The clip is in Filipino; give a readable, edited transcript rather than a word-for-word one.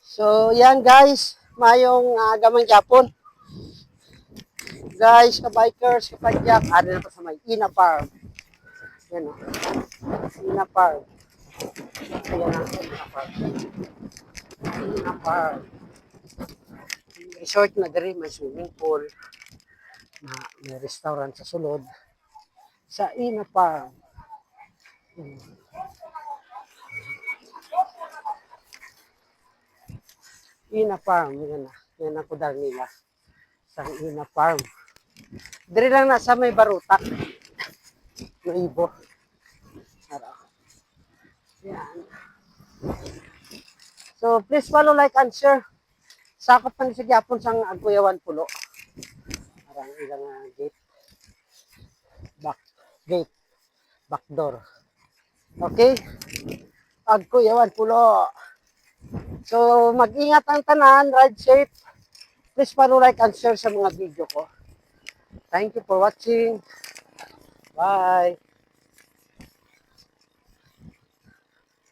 So, yan guys, mayong gamang Japon. Guys, ka-bikers, ka-padyak, ano na pa sa may Ina Farm. Yan o, Ina Farm. Ayan ang Ina Farm. Ina Farm. Resort na diri, may swimming pool, may restaurant sa sulod. Sa Ina Farm. Ina Farm, yan na. Yan ang kudal nila. Sa Ina Farm. Diri lang na sa may barutak. Yung ibo. Yan. So, please follow, like, and share. Sakop pa ni sa Gyapon sang Agkuyawan Pulo. Parang ilang gate. Gate. Back door. Okay? Agkuyawan Pulo. So, mag-ingat ang tanan, ride safe. Please follow, like, and share sa mga video ko. Thank you for watching. Bye.